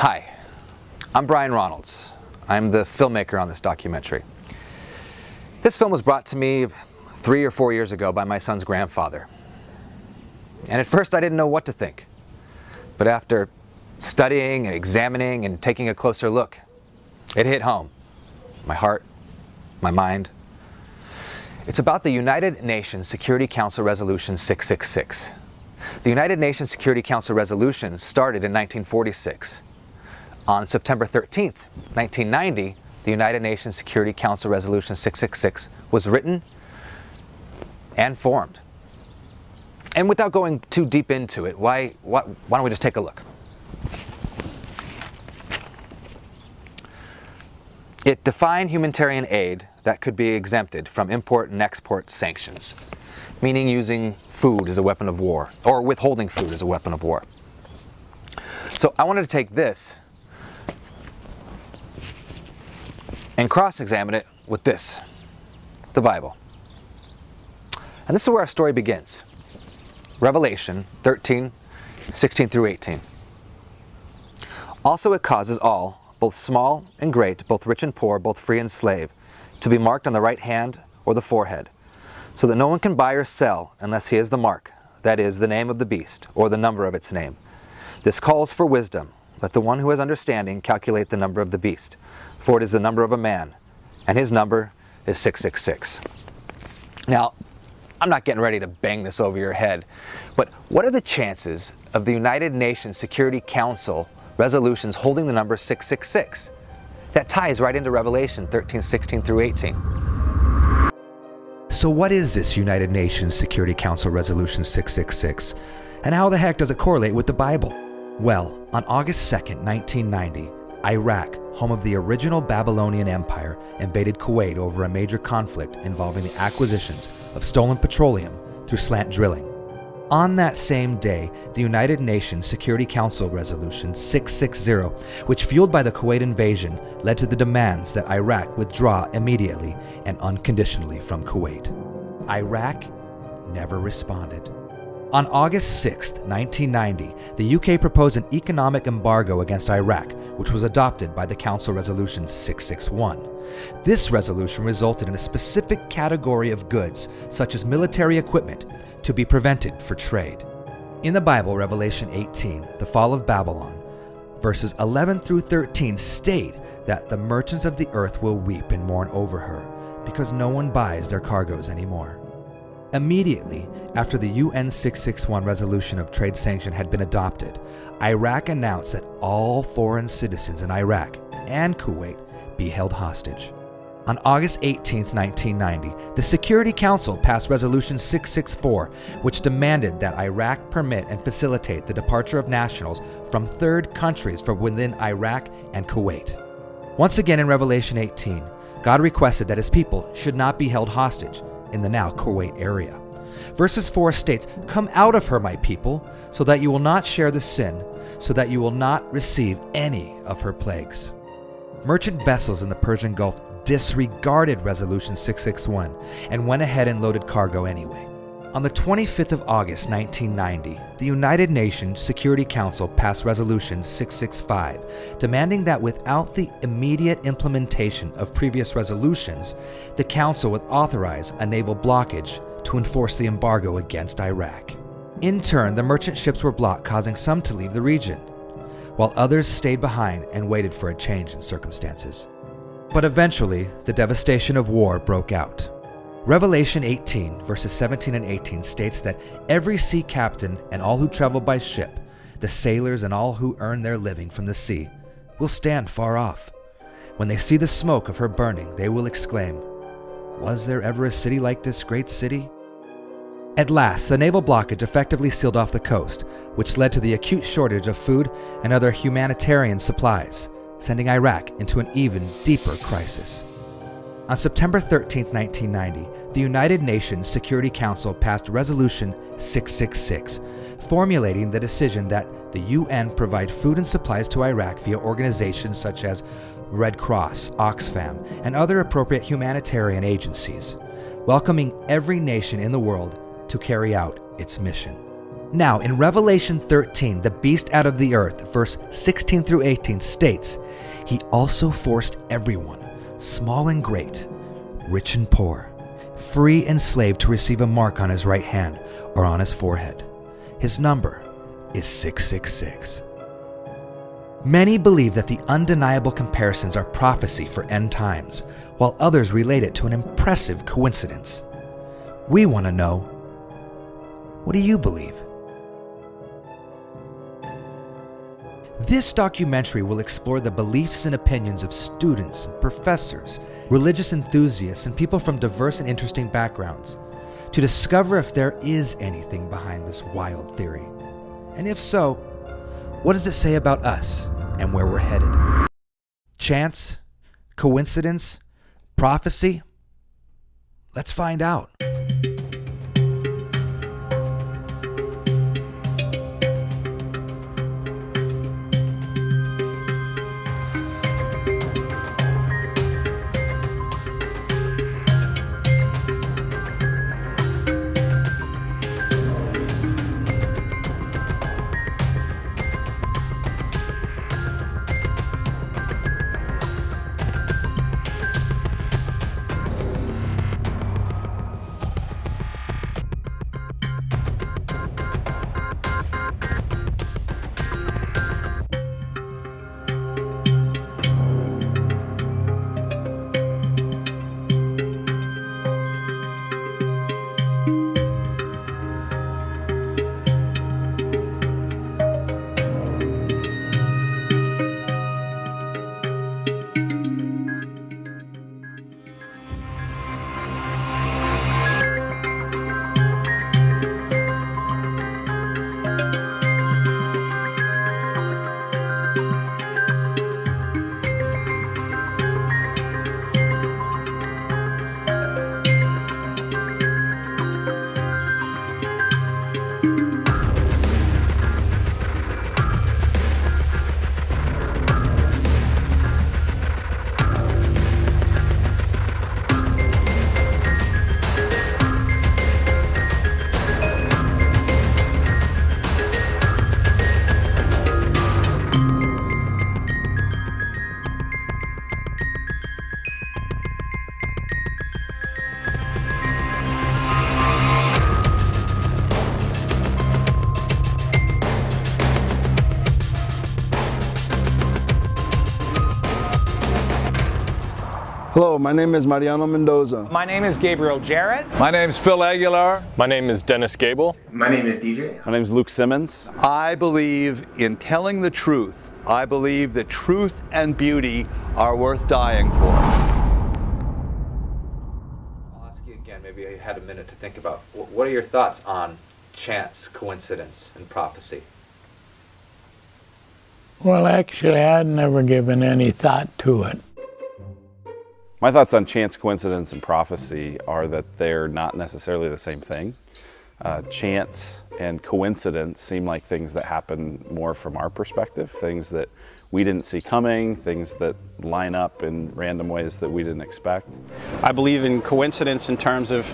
Hi, I'm Brian Ronalds. I'm the filmmaker on this documentary. This film was brought to me 3 or 4 years ago by my son's grandfather. And at first I didn't know what to think. But after studying and examining and taking a closer look, it hit home. My heart, my mind. It's about the United Nations Security Council Resolution 666. The United Nations Security Council Resolution started in 1946. On September 13th, 1990, the United Nations Security Council Resolution 666 was written and formed. And without going too deep into it, why don't we just take a look? It defined humanitarian aid that could be exempted from import and export sanctions, meaning using food as a weapon of war, or withholding food as a weapon of war. So I wanted to take this and cross-examine it with this, the Bible. And this is where our story begins. Revelation 13, 16 through 18. Also it causes all, both small and great, both rich and poor, both free and slave, to be marked on the right hand or the forehead, so that no one can buy or sell unless he has the mark, that is, the name of the beast, or the number of its name. This calls for wisdom. Let the one who has understanding calculate the number of the beast, for it is the number of a man, and his number is 666. Now, I'm not getting ready to bang this over your head, but what are the chances of the United Nations Security Council resolutions holding the number 666? That ties right into Revelation 13, 16 through 18. So what is this United Nations Security Council Resolution 666? And how the heck does it correlate with the Bible? Well, on August 2nd, 1990, Iraq, home of the original Babylonian Empire, invaded Kuwait over a major conflict involving the acquisitions of stolen petroleum through slant drilling. On that same day, the United Nations Security Council Resolution 660, which fueled by the Kuwait invasion, led to the demands that Iraq withdraw immediately and unconditionally from Kuwait. Iraq never responded. On August 6, 1990, the UK proposed an economic embargo against Iraq, which was adopted by the Council Resolution 661. This resolution resulted in a specific category of goods, such as military equipment, to be prevented for trade. In the Bible, Revelation 18, the fall of Babylon, verses 11 through 13 state that the merchants of the earth will weep and mourn over her, because no one buys their cargoes anymore. Immediately after the UN 661 resolution of trade sanction had been adopted, Iraq announced that all foreign citizens in Iraq and Kuwait be held hostage. On August 18, 1990, the Security Council passed Resolution 664, which demanded that Iraq permit and facilitate the departure of nationals from third countries from within Iraq and Kuwait. Once again in Revelation 18, God requested that his people should not be held hostage in the now Kuwait area. Verses 4 states, "Come out of her, my people, so that you will not share the sin, so that you will not receive any of her plagues." Merchant vessels in the Persian Gulf disregarded Resolution 661 and went ahead and loaded cargo anyway. On the 25th of August 1990, the United Nations Security Council passed Resolution 665, demanding that without the immediate implementation of previous resolutions, the Council would authorize a naval blockage to enforce the embargo against Iraq. In turn, the merchant ships were blocked, causing some to leave the region, while others stayed behind and waited for a change in circumstances. But eventually, the devastation of war broke out. Revelation 18, verses 17 and 18 states that every sea captain and all who travel by ship, the sailors and all who earn their living from the sea, will stand far off. When they see the smoke of her burning, they will exclaim, "Was there ever a city like this great city?" At last, the naval blockage effectively sealed off the coast, which led to the acute shortage of food and other humanitarian supplies, sending Iraq into an even deeper crisis. On September 13, 1990, the United Nations Security Council passed Resolution 666, formulating the decision that the UN provide food and supplies to Iraq via organizations such as Red Cross, Oxfam, and other appropriate humanitarian agencies, welcoming every nation in the world to carry out its mission. Now, in Revelation 13, the beast out of the earth, verse 16 through 18 states, he also forced everyone, small and great, rich and poor, free and slave, to receive a mark on his right hand or on his forehead. His number is 666. Many believe that the undeniable comparisons are prophecy for end times, while others relate it to an impressive coincidence. We want to know, what do you believe? This documentary will explore the beliefs and opinions of students, professors, religious enthusiasts, and people from diverse and interesting backgrounds to discover if there is anything behind this wild theory. And if so, what does it say about us and where we're headed? Chance? Coincidence? Prophecy? Let's find out. Hello, my name is Mariano Mendoza. My name is Gabriel Jarret. My name's Phil Aguilar. My name is Dennis Gable. My name is DJ. My name is Luke Simmons. I believe in telling the truth. I believe that truth and beauty are worth dying for. I'll ask you again, maybe you had a minute to think about, what are your thoughts on chance, coincidence, and prophecy? Well, actually, I'd never given any thought to it. My thoughts on chance, coincidence, and prophecy are that they're not necessarily the same thing. Chance and coincidence seem like things that happen more from our perspective, things that we didn't see coming, things that line up in random ways that we didn't expect. I believe in coincidence in terms of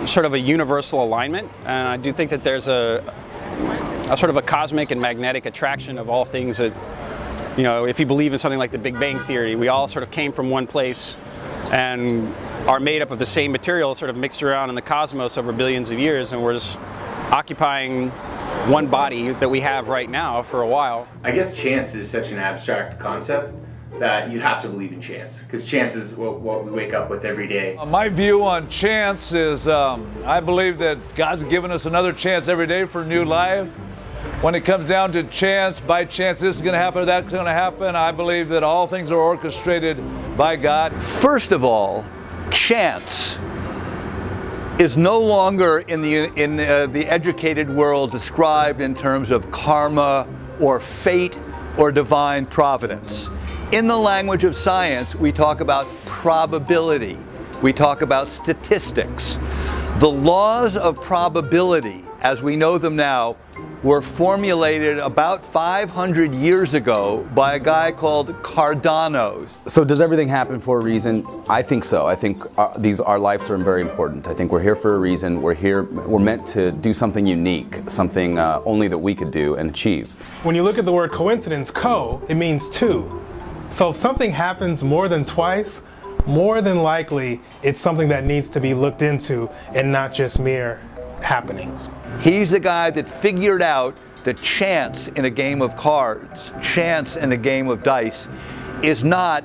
sort of a universal alignment, and I do think that there's a sort of a cosmic and magnetic attraction of all things that, you know, if you believe in something like the Big Bang Theory, we all sort of came from one place and are made up of the same material sort of mixed around in the cosmos over billions of years, and we're just occupying one body that we have right now for a while. I guess chance is such an abstract concept that you have to believe in chance, because chance is what we wake up with every day. My view on chance is I believe that God's given us another chance every day for new life. When it comes down to chance, by chance this is going to happen, that's going to happen, I believe that all things are orchestrated by God. First of all, chance is no longer in the educated world described in terms of karma or fate or divine providence. In the language of science, we talk about probability. We talk about statistics. The laws of probability, as we know them now, were formulated about 500 years ago by a guy called Cardano's. So does everything happen for a reason? I think so. I think our lives are very important. I think we're here for a reason. We're meant to do something unique, something only that we could do and achieve. When you look at the word coincidence, it means two. So if something happens more than twice, more than likely it's something that needs to be looked into and not just mere happenings. He's the guy that figured out that chance in a game of cards, chance in a game of dice, is not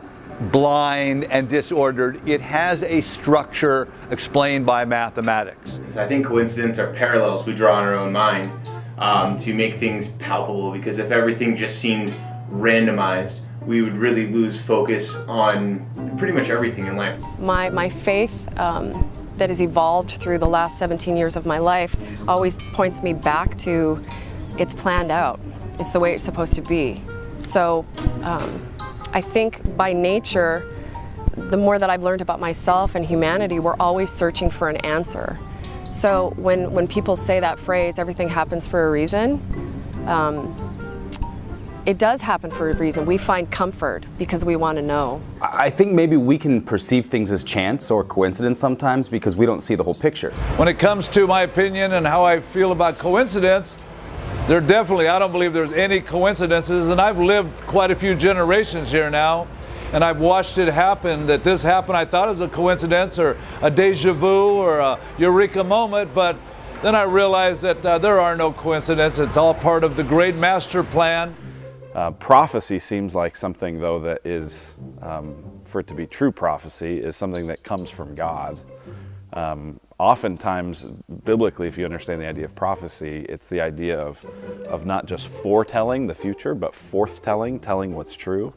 blind and disordered. It has a structure explained by mathematics. I think coincidence are parallels we draw in our own mind to make things palpable, because if everything just seemed randomized, we would really lose focus on pretty much everything in life. My faith that has evolved through the last 17 years of my life always points me back to it's planned out. It's the way it's supposed to be. So I think by nature, the more that I've learned about myself and humanity, we're always searching for an answer. So when people say that phrase, everything happens for a reason, it does happen for a reason. We find comfort because we want to know. I think maybe we can perceive things as chance or coincidence sometimes because we don't see the whole picture. When it comes to my opinion and how I feel about coincidence, I don't believe there's any coincidences, and I've lived quite a few generations here now, and I've watched it happen, that this happened, I thought it was a coincidence or a deja vu or a eureka moment, but then I realized that there are no coincidences. It's all part of the great master plan. Prophecy seems like something, though, that is, for it to be true prophecy, is something that comes from God. Oftentimes, biblically, if you understand the idea of prophecy, it's the idea of not just foretelling the future, but forthtelling, telling what's true.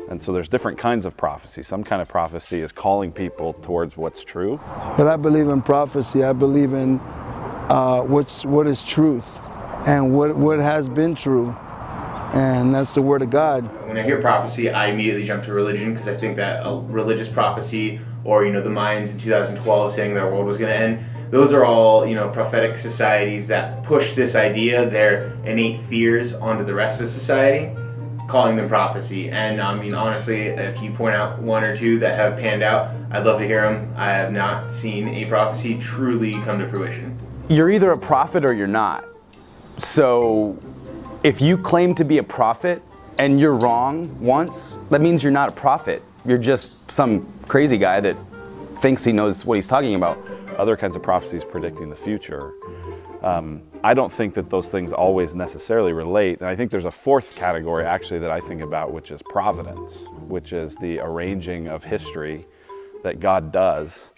And so there's different kinds of prophecy. Some kind of prophecy is calling people towards what's true. But I believe in prophecy. I believe in what is truth and what has been true. And that's the word of God. When I hear prophecy, I immediately jump to religion, because I think that a religious prophecy, or the Mayans in 2012 saying their world was going to end, those are all prophetic societies that push this idea, their innate fears, onto the rest of society, calling them prophecy. And honestly, if you point out one or two that have panned out, I'd love to hear them. I have not seen a prophecy truly come to fruition. You're either a prophet or you're not. So if you claim to be a prophet and you're wrong once, that means you're not a prophet. You're just some crazy guy that thinks he knows what he's talking about. Other kinds of prophecies predicting the future. I don't think that those things always necessarily relate. And I think there's a fourth category actually that I think about, which is providence, which is the arranging of history that God does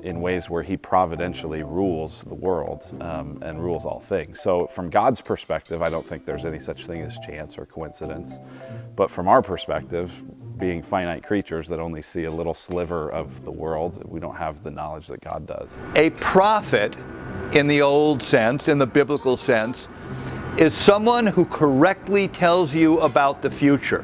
in ways where he providentially rules the world and rules all things. So from God's perspective, I don't think there's any such thing as chance or coincidence. But from our perspective, being finite creatures that only see a little sliver of the world, we don't have the knowledge that God does. A prophet, in the old sense, in the biblical sense, is someone who correctly tells you about the future.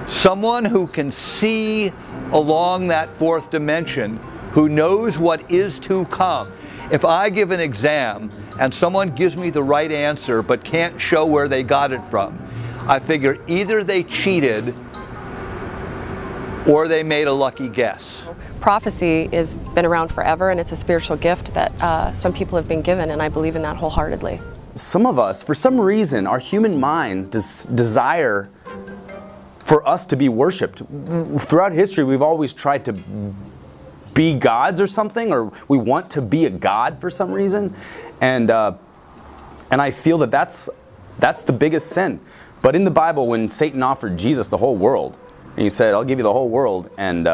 Someone who can see along that fourth dimension, who knows what is to come. If I give an exam and someone gives me the right answer but can't show where they got it from, I figure either they cheated or they made a lucky guess. Prophecy has been around forever, and it's a spiritual gift that some people have been given, and I believe in that wholeheartedly. Some of us, for some reason, our human minds desire for us to be worshipped. Throughout history, we've always tried to be gods or something, or we want to be a god for some reason, and I feel that that's the biggest sin. But in the Bible, when Satan offered Jesus the whole world, and he said, "I'll give you the whole world," and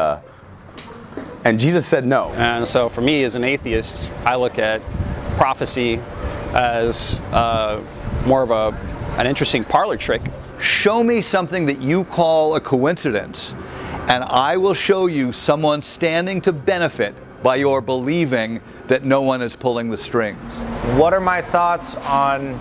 Jesus said no. And so for me as an atheist, I look at prophecy as more of an interesting parlor trick. Show me something that you call a coincidence, and I will show you someone standing to benefit by your believing that no one is pulling the strings. What are my thoughts on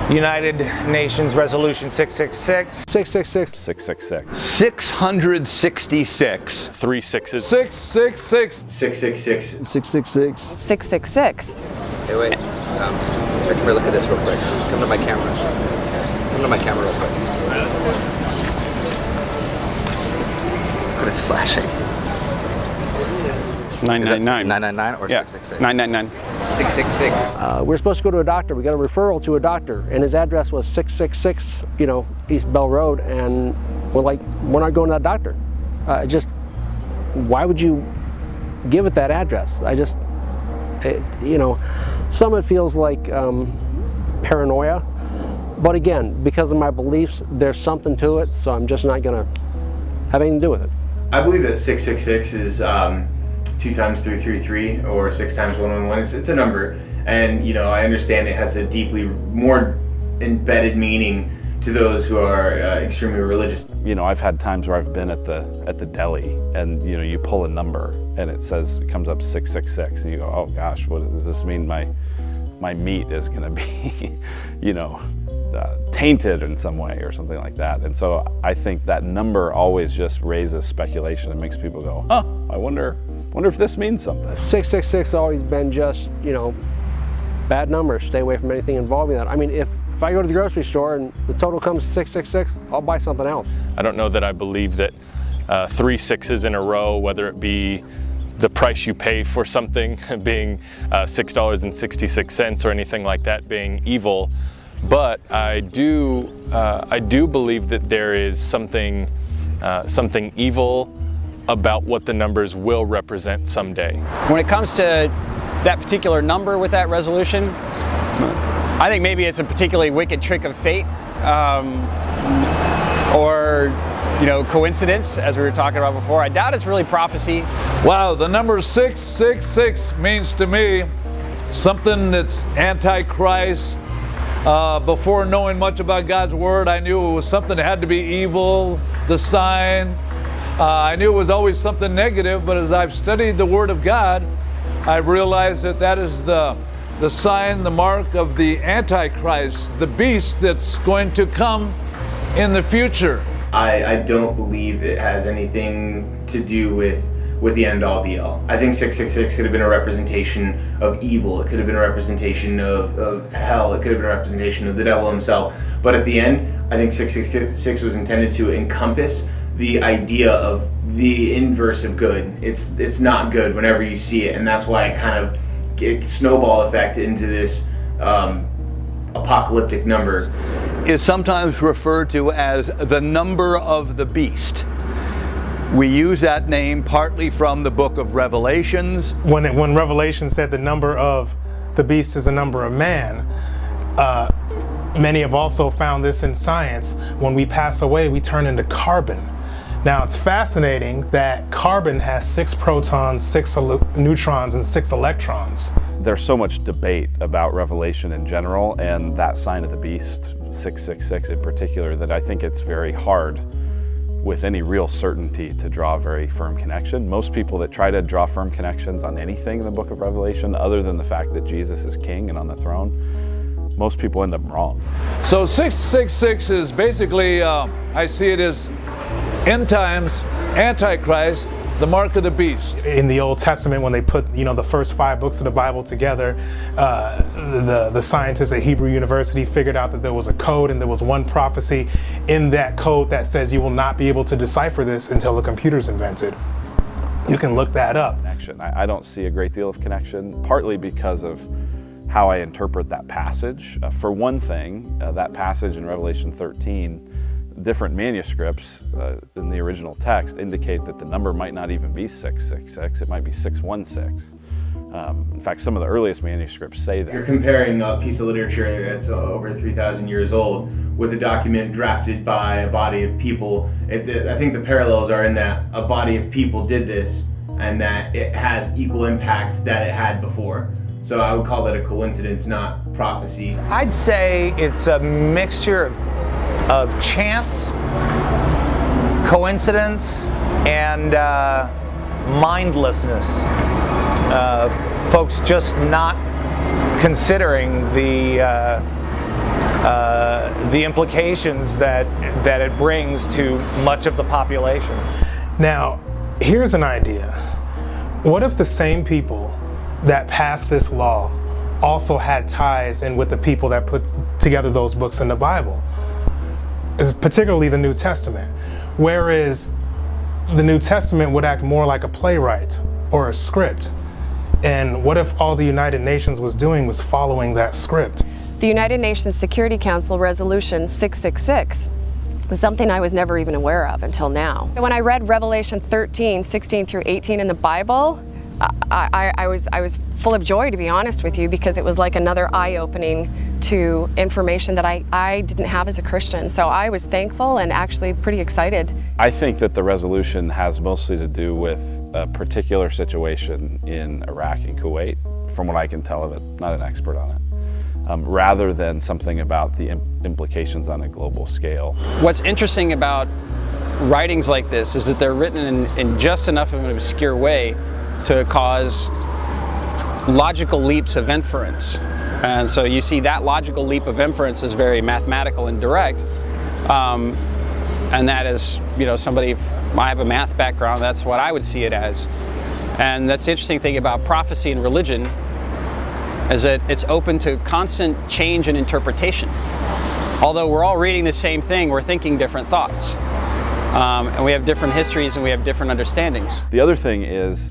United Nations Resolution 666? 666. 666. 666. 3 6s. 666. 666. 666. 666. Hey, wait. Here, come here, look at this real quick. Come to my camera. Come to my camera real quick. Look, it's flashing. 999. 999 or Yeah. 666? 999. 666. We're supposed to go to a doctor. We got a referral to a doctor, and his address was 666, East Bell Road, and we're like, we're not going to that doctor. Why would you give it that address? Some of it feels like paranoia, but again, because of my beliefs, there's something to it, so I'm just not going to have anything to do with it. I believe that 666 is 2 times 333 or 6 times 111. It's a number, and I understand it has a deeply more embedded meaning to those who are extremely religious. I've had times where I've been at the deli, and you pull a number and it comes up 666, and you go, oh gosh, what does this mean? My meat is going to be tainted in some way or something like that. And so I think that number always just raises speculation and makes people go, I wonder if this means something. 666 always been just, bad numbers. Stay away from anything involving that. I mean, if I go to the grocery store and the total comes to 666, I'll buy something else. I don't know that I believe that 3 6s in a row, whether it be the price you pay for something being $6.66 or anything like that being evil, but I do believe that there is something evil about what the numbers will represent someday. When it comes to that particular number with that resolution, I think maybe it's a particularly wicked trick of fate, or coincidence, as we were talking about before. I doubt it's really prophecy. Wow, the number 666 means to me something that's anti-Christ. Before knowing much about God's word, I knew it was something that had to be evil, the sign. I knew it was always something negative, but as I've studied the word of God, I've realized that is the sign, the mark of the Antichrist, the beast that's going to come in the future. I don't believe it has anything to do with the end-all be-all. I think 666 could have been a representation of evil. It could have been a representation of hell. It could have been a representation of the devil himself. But at the end, I think 666 was intended to encompass the idea of the inverse of good. It's not good whenever you see it, and that's why it snowballed effect into this apocalyptic number. Is sometimes referred to as the number of the beast. We use that name partly from the book of Revelations. When Revelation said the number of the beast is the number of man, many have also found this in science. When we pass away, we turn into carbon. Now, it's fascinating that carbon has 6 protons, 6 neutrons, and 6 electrons. There's so much debate about Revelation in general and that sign of the beast, 666 in particular, that I think it's very hard with any real certainty to draw a very firm connection. Most people that try to draw firm connections on anything in the book of Revelation, other than the fact that Jesus is king and on the throne, most people end up wrong. So 666 is basically, I see it as end times, Antichrist, the mark of the beast. In the Old Testament, when they put the first 5 books of the Bible together, the scientists at Hebrew University figured out that there was a code, and there was one prophecy in that code that says you will not be able to decipher this until the computer's invented. You can look that up. I don't see a great deal of connection, partly because of how I interpret that passage. For one thing, that passage in Revelation 13, different manuscripts in the original text indicate that the number might not even be 666, it might be 616. In fact, some of the earliest manuscripts say that. You're comparing a piece of literature that's over 3,000 years old with a document drafted by a body of people. I think the parallels are in that a body of people did this and that it has equal impact that it had before. So I would call that a coincidence, not prophecy. I'd say it's a mixture of chance, coincidence, and mindlessness. Folks just not considering the implications that it brings to much of the population. Now, here's an idea. What if the same people that passed this law also had ties in with the people that put together those books in the Bible, particularly the New Testament. Whereas the New Testament would act more like a playwright or a script. And what if all the United Nations was doing was following that script? The United Nations Security Council Resolution 666 was something I was never even aware of until now. When I read Revelation 13, 16 through 18 in the Bible, I was full of joy, to be honest with you, because it was like another eye-opening to information that I didn't have as a Christian. So I was thankful and actually pretty excited. I think that the resolution has mostly to do with a particular situation in Iraq and Kuwait, from what I can tell of it, not an expert on it, rather than something about the implications on a global scale. What's interesting about writings like this is that they're written in just enough of an obscure way to cause logical leaps of inference. And so you see that logical leap of inference is very mathematical and direct. And that is, I have a math background, that's what I would see it as. And that's the interesting thing about prophecy and religion, is that it's open to constant change and interpretation. Although we're all reading the same thing, we're thinking different thoughts. And we have different histories and we have different understandings. The other thing is,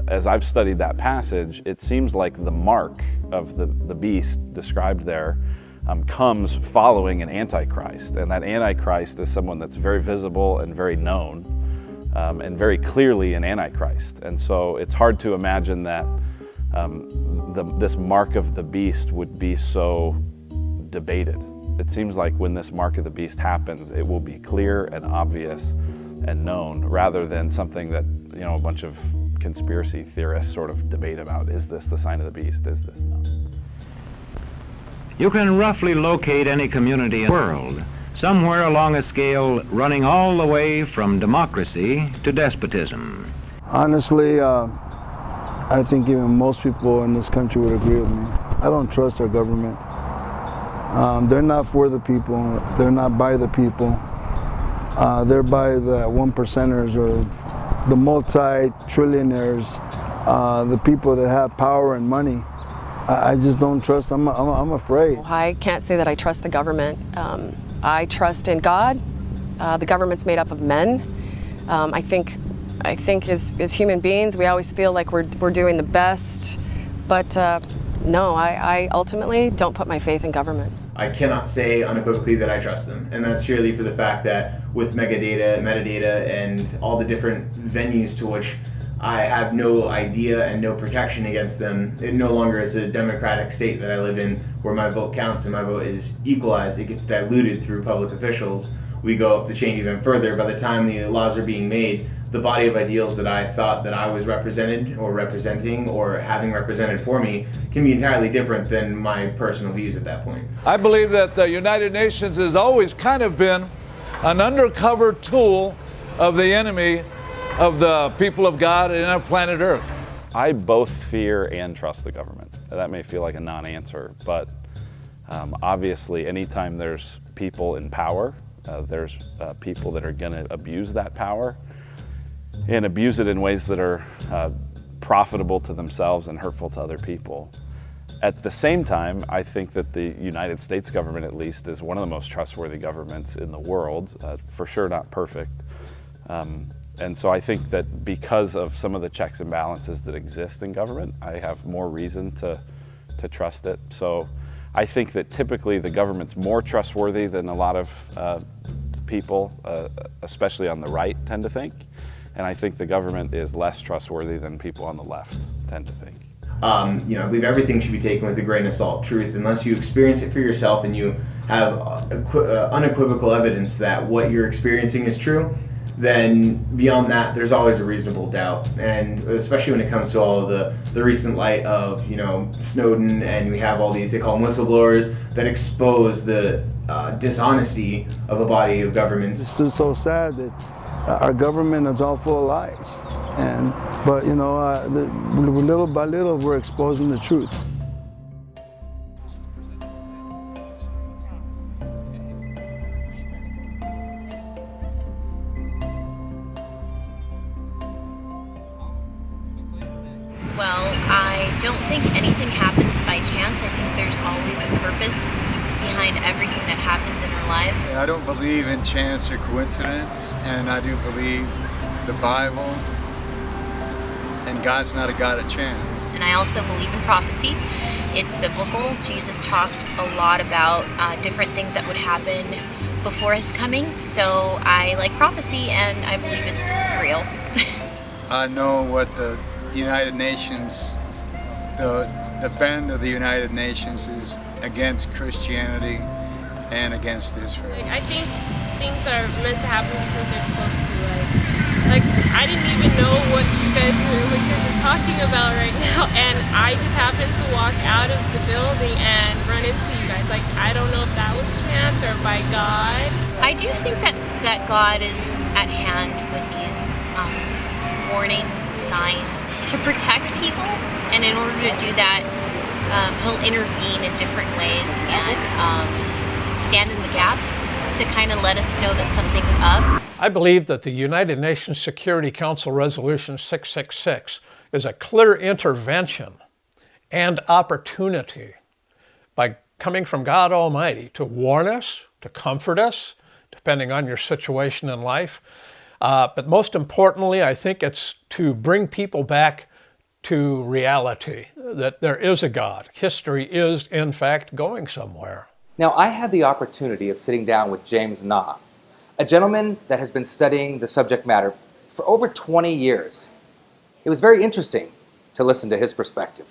as I've studied that passage, it seems like the mark of the beast described there comes following an Antichrist. And that Antichrist is someone that's very visible and very known, and very clearly an Antichrist. And so it's hard to imagine that this mark of the beast would be so debated. It seems like when this mark of the beast happens, it will be clear and obvious and known, rather than something that, a bunch of conspiracy theorists sort of debate about. Is this the sign of the beast? Is this not? You can roughly locate any community in the world, somewhere along a scale running all the way from democracy to despotism. Honestly, I think even most people in this country would agree with me. I don't trust our government. They're not for the people. They're not by the people. They're by the 1%ers or the multi-trillionaires, the people that have power and money. I just don't trust. I'm afraid. I can't say that I trust the government. I trust in God. The government's made up of men. I think as human beings, we always feel like we're doing the best, but no, I ultimately don't put my faith in government. I cannot say unequivocally that I trust them, and that's purely for the fact that with metadata, and all the different venues to which I have no idea and no protection against them, it no longer is a democratic state that I live in where my vote counts and my vote is equalized. It gets diluted through public officials. We go up the chain even further. By the time the laws are being made, the body of ideals that I thought that I was represented or representing or having represented for me can be entirely different than my personal views at that point. I believe that the United Nations has always kind of been an undercover tool of the enemy of the people of God and our planet Earth. I both fear and trust the government. That may feel like a non-answer, but obviously anytime there's people in power, there's people that are going to abuse that power and abuse it in ways that are profitable to themselves and hurtful to other people. At the same time, I think that the United States government, at least, is one of the most trustworthy governments in the world, for sure not perfect. And so I think that because of some of the checks and balances that exist in government, I have more reason to trust it. So I think that typically the government's more trustworthy than a lot of people, especially on the right, tend to think. And I think the government is less trustworthy than people on the left tend to think. I believe everything should be taken with a grain of salt. Truth, unless you experience it for yourself and you have unequivocal evidence that what you're experiencing is true, then beyond that, there's always a reasonable doubt. And especially when it comes to all of the recent light of, Snowden, and we have all these, they call them whistleblowers, that expose the dishonesty of a body of governments. It's just so sad that our government is all full of lies. But little by little, we're exposing the truth. Well, I don't think anything happens by chance. behind everything that happens in our lives. I don't believe in chance or coincidence, and I do believe the Bible, and God's not a God of chance. And I also believe in prophecy. It's biblical. Jesus talked a lot about different things that would happen before his coming. So I like prophecy, and I believe it's real. I know what the United Nations, the bend of the United Nations is against Christianity and against Israel. I think things are meant to happen because they're supposed to. Like I didn't even know what you guys were talking about right now, and I just happened to walk out of the building and run into you guys. Like I don't know if that was chance or by God. I do think that God is at hand with these warnings and signs to protect people, and in order to do that, he'll intervene in different ways and stand in the gap to kind of let us know that something's up. I believe that the United Nations Security Council Resolution 666 is a clear intervention and opportunity by coming from God Almighty to warn us, to comfort us, depending on your situation in life. But most importantly, I think it's to bring people back to reality, that there is a God. History is, in fact, going somewhere. Now, I had the opportunity of sitting down with James Nah, a gentleman that has been studying the subject matter for over 20 years. It was very interesting to listen to his perspective.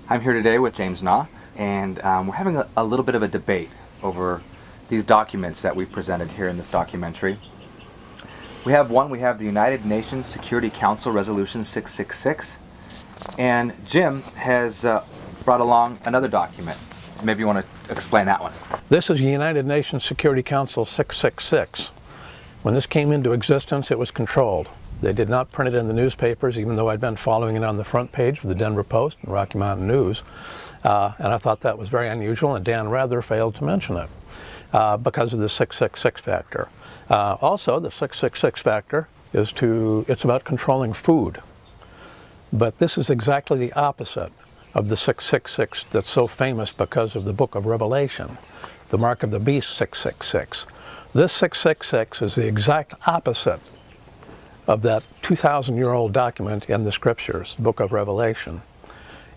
I'm here today with James Nah, and we're having a little bit of a debate over these documents that we presented here in this documentary. We have the United Nations Security Council Resolution 666, and Jim has brought along another document. Maybe you want to explain that one. This is United Nations Security Council 666. When this came into existence, it was controlled. They did not print it in the newspapers, even though I'd been following it on the front page of the Denver Post and Rocky Mountain News. And I thought that was very unusual, and Dan rather failed to mention it because of the 666 factor. Also, the 666 factor is it's about controlling food. But this is exactly the opposite of the 666 that's so famous because of the book of Revelation, the mark of the beast 666. This 666 is the exact opposite of that 2,000-year-old document in the scriptures, the book of Revelation.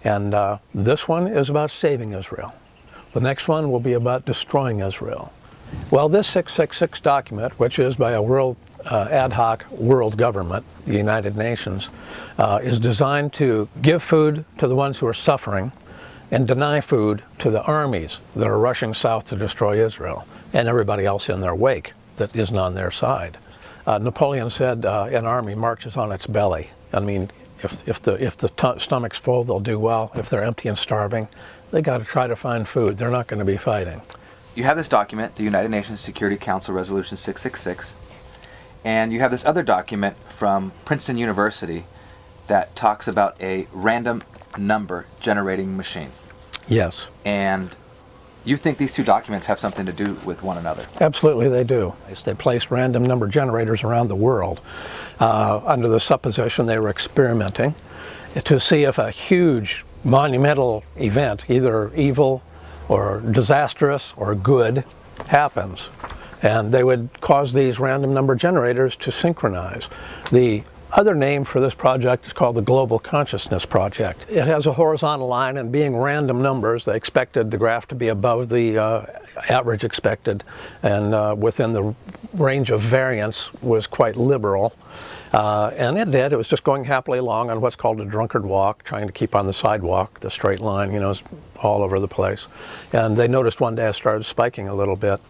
And this one is about saving Israel. The next one will be about destroying Israel. Well, this 666 document, which is by a ad hoc world government, the United Nations, is designed to give food to the ones who are suffering and deny food to the armies that are rushing south to destroy Israel and everybody else in their wake that isn't on their side. Napoleon said an army marches on its belly. I mean, if the stomach's full, they'll do well. If they're empty and starving, they got to try to find food. They're not going to be fighting. You have this document, the United Nations Security Council Resolution 666, and you have this other document from Princeton University that talks about a random number generating machine. Yes. And you think these two documents have something to do with one another? Absolutely they do. They placed random number generators around the world under the supposition they were experimenting to see if a huge monumental event, either evil or disastrous or good, happens. And they would cause these random number generators to synchronize. The other name for this project is called the Global Consciousness Project. It has a horizontal line, and being random numbers, they expected the graph to be above the average expected, and within the range of variance was quite liberal. And it did. It was just going happily along on what's called a drunkard walk, trying to keep on the sidewalk, the straight line, is all over the place. And they noticed one day it started spiking a little bit,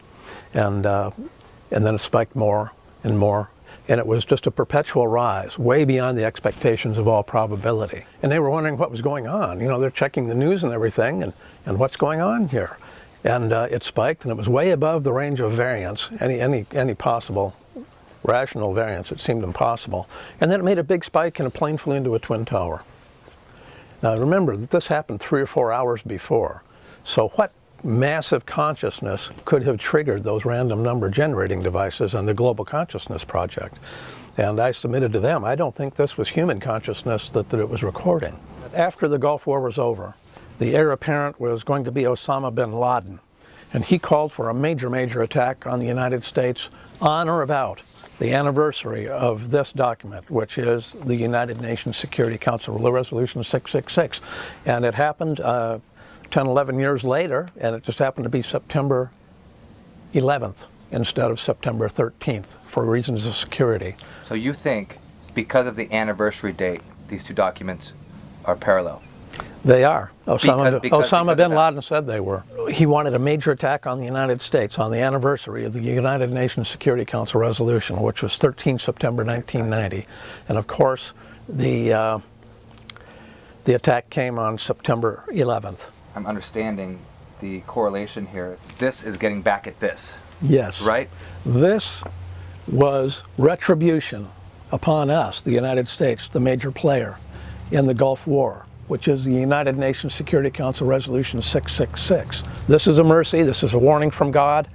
and then it spiked more and more. And it was just a perpetual rise, way beyond the expectations of all probability. And they were wondering what was going on. They're checking the news and everything, and what's going on here? And it spiked, and it was way above the range of variance, any possible rational variance. It seemed impossible. And then it made a big spike, and a plane flew into a twin tower. Now remember that this happened 3 or 4 hours before. So what massive consciousness could have triggered those random number generating devices on the Global Consciousness Project? And I submitted to them, I don't think this was human consciousness that it was recording. After the Gulf War was over, the heir apparent was going to be Osama bin Laden. And he called for a major attack on the United States on or about the anniversary of this document, which is the United Nations Security Council Resolution 666. And it happened 10, 11 years later, and it just happened to be September 11th instead of September 13th for reasons of security. So you think, because of the anniversary date, these two documents are parallel? They are. Osama bin of Laden said they were. He wanted a major attack on the United States on the anniversary of the United Nations Security Council resolution, which was 13 September 1990. And of course, the attack came on September 11th. I'm understanding the correlation here. This is getting back at this. Yes. Right? This was retribution upon us, the United States, the major player in the Gulf War, which is the United Nations Security Council Resolution 666. This is a mercy, this is a warning from God.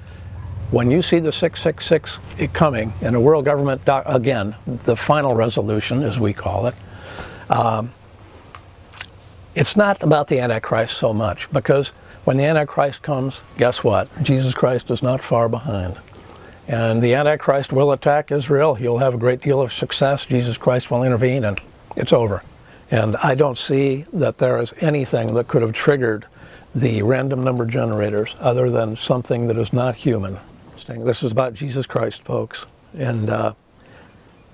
When you see the 666 coming in a world government, again, the final resolution, as we call it, it's not about the Antichrist so much, because when the Antichrist comes, guess what? Jesus Christ is not far behind. And the Antichrist will attack Israel. He'll have a great deal of success. Jesus Christ will intervene, and it's over. And I don't see that there is anything that could have triggered the random number generators other than something that is not human. This is about Jesus Christ, folks. And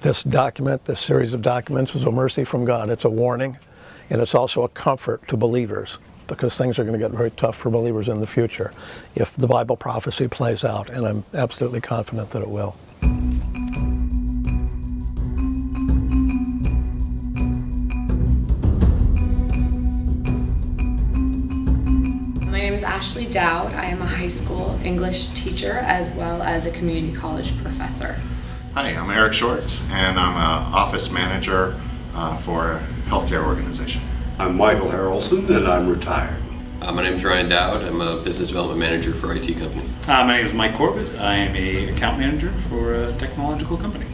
this document, this series of documents, is a mercy from God. It's a warning, and it's also a comfort to believers, because things are going to get very tough for believers in the future if the Bible prophecy plays out, and I'm absolutely confident that it will. My name is Ashley Dowd. I am a high school English teacher as well as a community college professor. Hi, I'm Eric Short, and I'm an office manager for a healthcare organization. I'm Michael Harrelson, and I'm retired. My name is Ryan Dowd. I'm a business development manager for IT company. My name is Mike Corbett. I am an account manager for a technological company.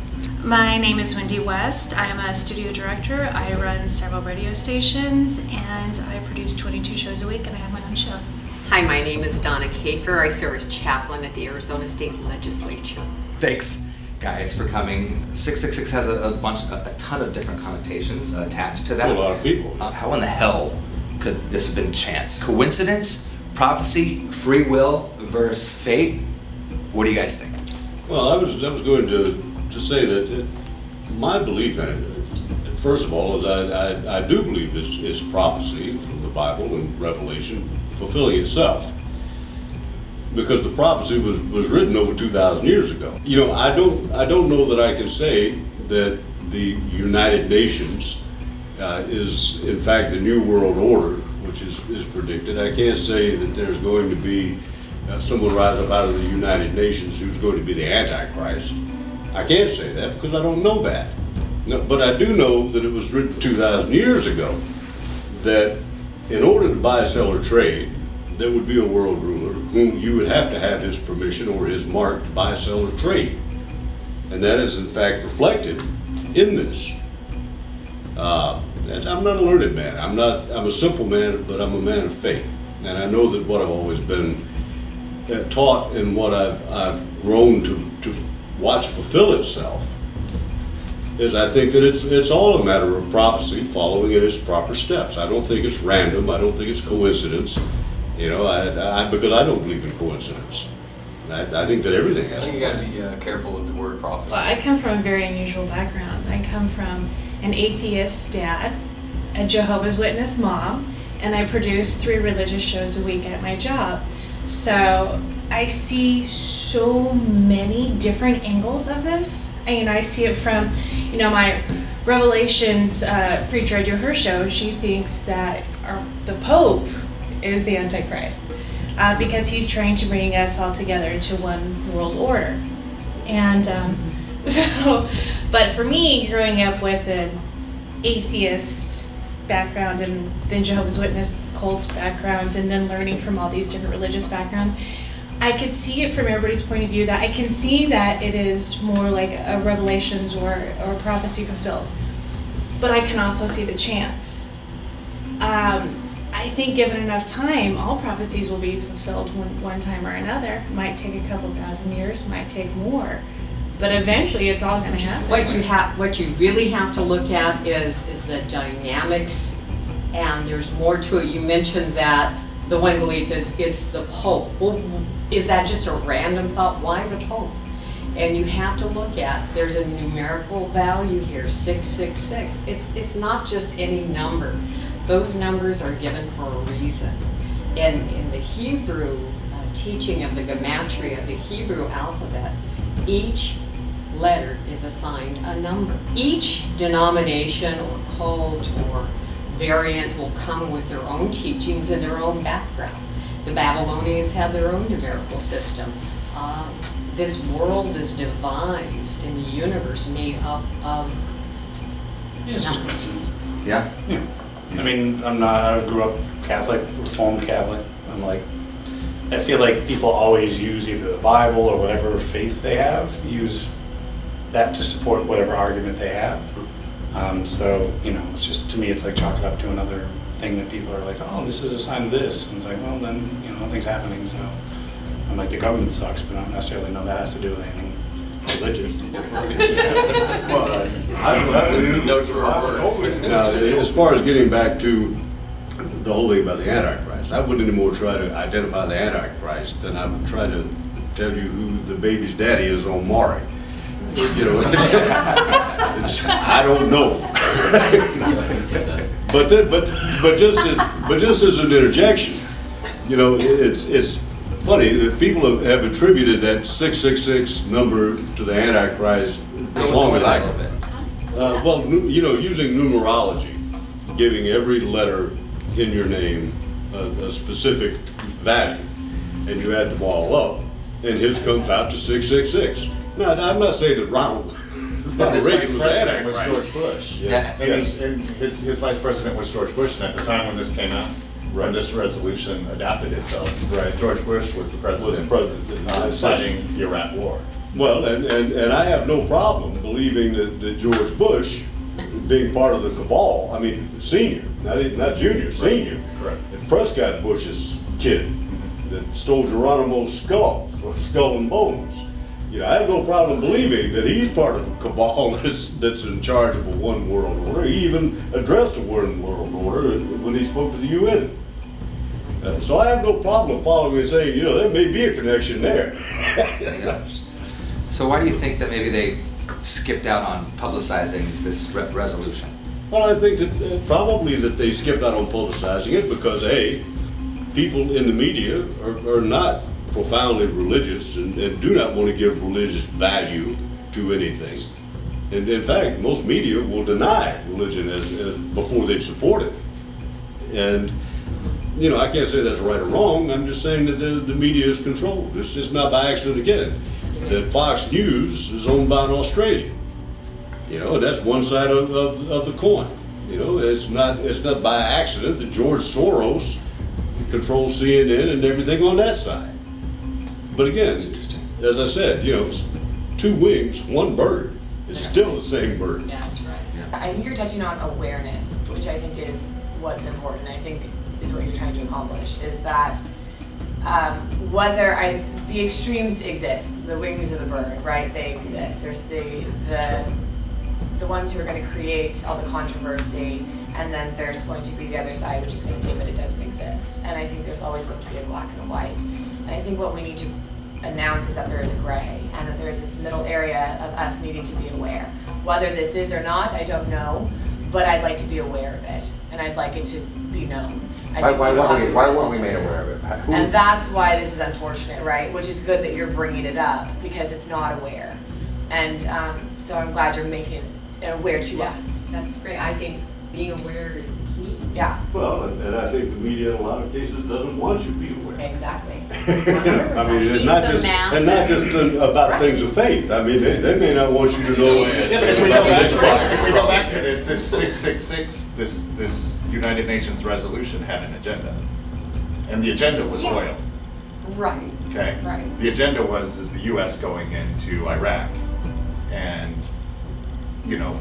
My name is Wendy West. I am a studio director. I run several radio stations, and I produce 22 shows a week, and I have my own show. Hi, my name is Donna Kafer. I serve as chaplain at the Arizona State Legislature. Thanks, guys, for coming. 666 has a ton of different connotations attached to that. To a lot of people. How in the hell could this have been chance? Coincidence, prophecy, free will versus fate? What do you guys think? Well, I was going to say that my belief in it, first of all, is I do believe it's prophecy from the Bible and Revelation fulfilling itself, because the prophecy was written over 2,000 years ago. You know, I don't know that I can say that the United Nations is in fact the New World Order, which is predicted. I can't say that there's going to be someone rise up out of the United Nations who's going to be the Antichrist. I can't say that because I don't know that. No, but I do know that it was written 2,000 years ago that in order to buy, sell, or trade, there would be a world ruler whom you would have to have his permission or his mark to buy, sell, or trade. And that is in fact reflected in this. I'm not a learned man. I'm a simple man, but I'm a man of faith. And I know that what I've always been taught and what I've grown to watch fulfill itself is I think that it's all a matter of prophecy following in its proper steps. I don't think it's random. I don't think it's coincidence. You know, because I don't believe in coincidence. I think that everything has. I think you got to be careful with the word prophecy. Well, I come from a very unusual background. I come from an atheist dad, a Jehovah's Witness mom, and I produce 3 religious shows a week at my job. So I see so many different angles of this. And I see it from, my Revelations preacher, I do her show, she thinks that the Pope is the Antichrist because he's trying to bring us all together into one world order. And but for me, growing up with an atheist background and then Jehovah's Witness cult background and then learning from all these different religious backgrounds, I could see it from everybody's point of view that I can see that it is more like a revelations or a prophecy fulfilled. But I can also see the chance. I think given enough time, all prophecies will be fulfilled one time or another. Might take a couple thousand years, might take more, but eventually it's all going to happen. What you really have to look at is the dynamics, and there's more to it. You mentioned that the one belief is it's the Pope. Well, is that just a random thought? Why the Pope? And you have to look at, there's a numerical value here, 666. It's not just any number. Those numbers are given for a reason. In the Hebrew teaching of the gematria, the Hebrew alphabet, each letter is assigned a number. Each denomination or cult or variant will come with their own teachings and their own background. The Babylonians have their own numerical system. This world is devised in the universe made up of numbers. Yeah? Yeah. I mean, I grew up Catholic, Reformed Catholic. I feel like people always use either the Bible or whatever faith they have, use that to support whatever argument they have. So, it's just, to me, it's like chalked up to another thing that people are like, oh, this is a sign of this. And it's like, well, then, nothing's happening. So I'm like, the government sucks, but I don't necessarily know that has to do with anything religious. No true words. Now, as far as getting back to the whole thing about the Antichrist, I wouldn't anymore try to identify the Antichrist than I would try to tell you who the baby's daddy is on Maury. I don't know. but just as an interjection, it's funny that people have attributed that 666 number to the Antichrist as long as I can. Using numerology, giving every letter in your name a specific value, and you add them all up, and his comes out to 666. Now, I'm not saying that Ronald Reagan was President was Antichrist. George Bush. Yeah. And his vice president was George Bush, and at the time when this came out, when this resolution adapted itself, George Bush was the president fighting the Iraq War. Well, and I have no problem believing that George Bush, being part of the cabal, I mean, senior, not junior, senior, Correct. and Prescott Bush's kid that stole Geronimo's skull and bones. I have no problem believing that he's part of a cabal that's in charge of a one world order. He even addressed a one world order when he spoke to the UN. So I have no problem following and saying, there may be a connection there. So why do you think that maybe they skipped out on publicizing this resolution? Well, I think that probably that they skipped out on publicizing it because, A, people in the media are not profoundly religious and do not want to give religious value to anything. And in fact, most media will deny religion as before they'd support it. And, I can't say that's right or wrong. I'm just saying that the media is controlled. It's not by accident again that Fox News is owned by an Australian. That's one side of the coin. It's not by accident that George Soros controls CNN and everything on that side. But again, as I said, two wings, one bird. It's still the same bird. Yeah, that's right. Yeah. I think you're touching on awareness, which I think is what's important. I think is what you're trying to accomplish. Is that the extremes exist. The wings of the bird, right? They exist. There's the ones who are going to create all the controversy, and then there's going to be the other side, which is going to say, but it doesn't exist. And I think there's always going to be a black and a white. And I think what we need to announce is that there is a gray, and that there's this middle area of us needing to be aware. Whether this is or not, I don't know, but I'd like to be aware of it, and I'd like it to be known. Why weren't we made aware of it? And that's why this is unfortunate, right? Which is good that you're bringing it up, because it's not aware. And so I'm glad you're making it aware to us. That's great. I think being aware is key. Yeah. Well, and I think the media in a lot of cases doesn't want you to be aware. Exactly. 100%. I mean, it's not just about Right. things of faith. I mean, they may not want you to know. Yeah, but if we go back to this 666, this United Nations resolution had an agenda, and the agenda was oil. Right. Okay. Right. The agenda is the U.S. going into Iraq and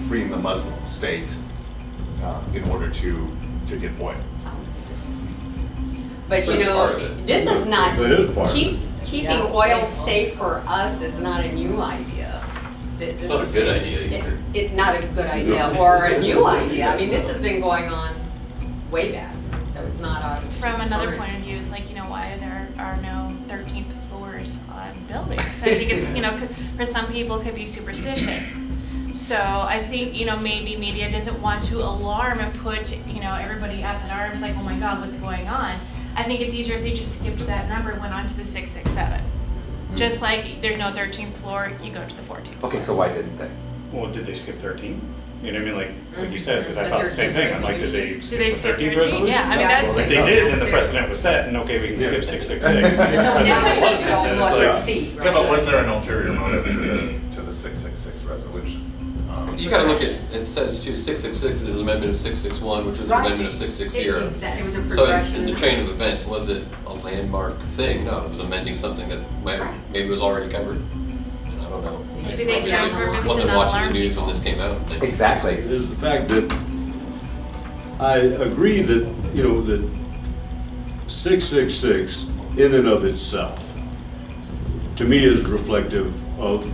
freeing the Muslim state in order to get oil. Sounds good. But you know, this is not, It is part of it. keeping oil safe for us is not a new idea. This It's not a good idea either. It's not a good idea or a new idea. I mean, this has been going on way back, so it's not From another current. point of view, it's like, you know, why there are no 13th floors on buildings. I think it's, you know, for some people it could be superstitious. So I think, you know, maybe media doesn't want to alarm and put, you know, everybody up in arms like, oh my God, what's going on? I think it's easier if they just skipped that number and went on to the 667. Just like there's no 13th floor, you go to the 14th. Okay, so why didn't they? Well, did they skip 13? You know what I mean? Like you said, because I thought the same thing. I'm like, did they skip the 13th resolution? Yeah, I mean, that's... Well, if they did, then the precedent was set, and okay, we can skip 666. And if the precedent wasn't, then it's like... Yeah, but was there an ulterior motive to the 666 resolution? You got to look at, it says too, 666 is an amendment of 661, which was an amendment of 660. It was a So progression. in the chain of events, was it a landmark thing? No, it was amending something that maybe was already covered. And I don't know. Maybe they did on purpose to wasn't not watching alarm the news people. when this came out. Exactly. Is the fact that I agree that, you know, that 666 in and of itself, to me, is reflective of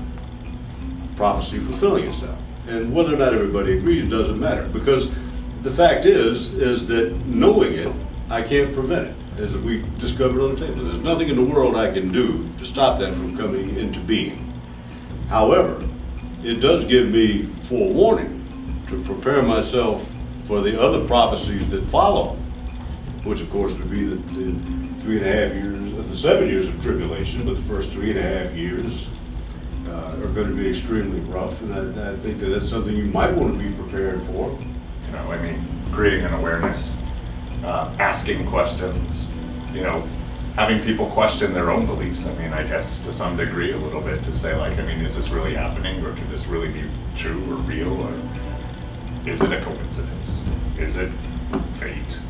prophecy fulfilling itself. And whether or not everybody agrees doesn't matter, because the fact is that knowing it, I can't prevent it, as we discovered on the table. There's nothing in the world I can do to stop that from coming into being. However, it does give me forewarning to prepare myself for the other prophecies that follow, which of course would be the 3.5 years, the 7 years of tribulation, but the first 3.5 years are going to be extremely rough, and I think that that's something you might want to be prepared for. You know, I mean, creating an awareness, asking questions, you know, having people question their own beliefs. I mean, I guess to some degree a little bit, to say like, I mean, is this really happening, or could this really be true or real, or is it a coincidence? Is it fate,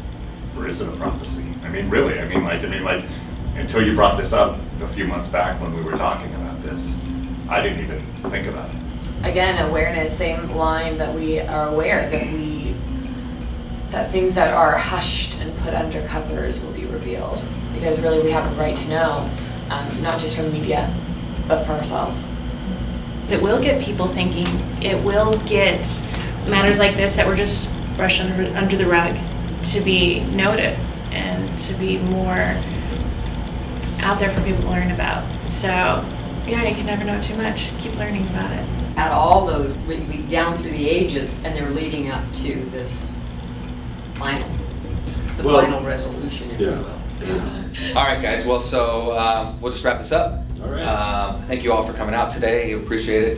or is it a prophecy? I mean, really, I mean, like until you brought this up a few months back when we were talking about this, I didn't even think about it. Again, awareness, same line that we are aware that things that are hushed and put under covers will be revealed, because really we have the right to know, not just from media, but for ourselves. It will get people thinking. It will get matters like this that were just brushed under the rug to be noted and to be more out there for people to learn about. So, yeah, you can never know too much. Keep learning about it. At all those, we down through the ages, and they're leading up to this final resolution, if you will. All right, guys. Well, so we'll just wrap this up. All right. Thank you all for coming out today. Appreciate it.